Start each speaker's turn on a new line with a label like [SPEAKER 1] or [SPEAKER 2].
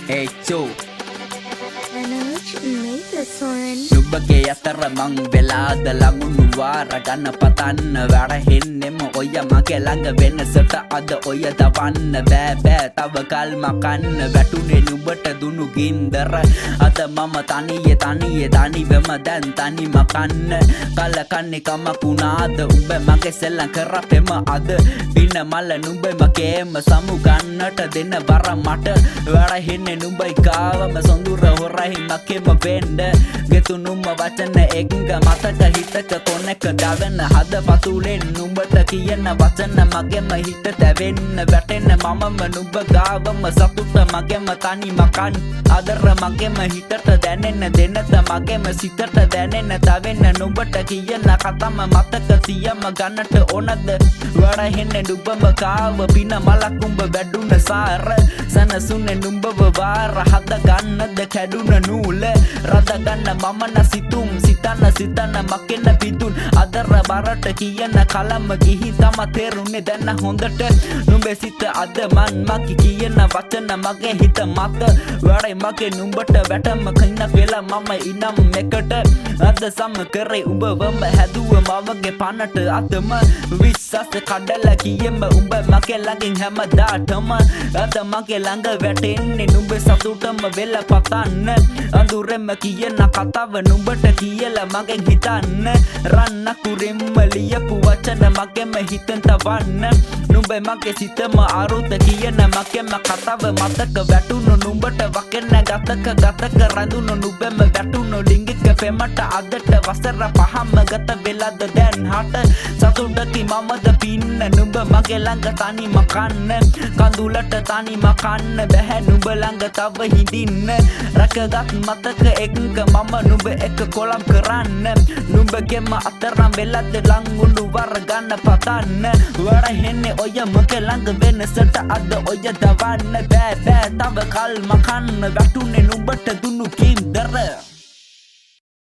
[SPEAKER 1] Hey Joe,
[SPEAKER 2] Manoj made this one.
[SPEAKER 1] නුඹගේ අතර මං වෙලාද ළඟුණු වාර ගන්න පතන්න වැරහෙන්නෙම ඔය මගේ ළඟ වෙනසට අද ඔය දවන්න බෑ තව කල් මකන්න වැටුනේ නුඹට දුනු ගින්දර අද මම තනිවෙම දැන් තනි මකන්න කල කන්නේ කමකුණාද උඹ මගේ සෙල්ලම් කරපෙම අද පින්න මල නුඹ මගේම සමු ගන්නට දෙන්න බර මට වැරහෙන්නේ නුඹයි කාවම සොඳුර හොරයි මගේම වෙන්න ගෙතුනුම වචන එක්ක මතක හිතක කොනෙක දවන හද පතුලෙන් නුඹට කියන වචන මගේම හිත දැවෙන්න වැටෙන්න මමම නුඹ ගාවම සතුට මගේම තනි මකන් අදර මගේම හිතට දැනෙන්න දෙන්නත මගේම සිතට දැනෙන්න තවෙන්න නුඹට කියන කතම මතක සියම ගන්නට ඕනද වරහෙන්නේ නුඹම කාව පින මලක් උඹ වැඩුන සාර සනසුනේ නුඹව වාර හද ගන්නද කැඩුන නූල රද ගන්න මම නසිතුම් සිතන්න මකෙන්න පිතුන් අදර බරට කියන කලම ගිහි තම තේරුනේ දැන් හොඳට නුඹේ සිත අද මන් මකි කියන වචන මගේ හිත මත වරයි මගේ නුඹට වැටම කන්න වෙලා මම ඉනම් මෙකට අද සම කරේ උඹවම හැදුව මවගේ පනට අදම විශ්වාස කඩලා කියෙම උඹ මගේ ළඟින් හැමදාටම අද මගේ ළඟ වැටෙන්නේ නුඹේ සතුටම වෙලා පතන්න අඳුරෙම කියන කතාව නුඹට කියලා මගෙන් හිතන්න රන්න කුරින්ම ලියපු වචන මගෙම හිතෙන් තවන්න නුඹේ මගේ සිතම අරුත කියන මගෙම කතාව මතක වැටුණු නුඹට වකෙන්න ගතක රඳුණු නුඹෙම වැටුණු ලිංගික පෙමට අදට වසර පහම ගත වෙලාද දැන් හට සතුටකි මමද පින්න නුඹ මගේ ළඟ තනි මකන්න කඳුලට තනි මකන්න බැහැ නුඹ ළඟ තව හිඳින්න රැකගත් මතක එක්ක මම නුඹ එක්ක කොලම් කරන්න නුඹගේම අතරම් වෙලද ලංගුණු වර ගන්න පතන්න වරහෙන්නේ ඔය මගේ ළඟ වෙනසට අද ඔය දවන්න බෑ තව කල් මකන්න වැටුනේ නුඹට දුන්නු කින්දර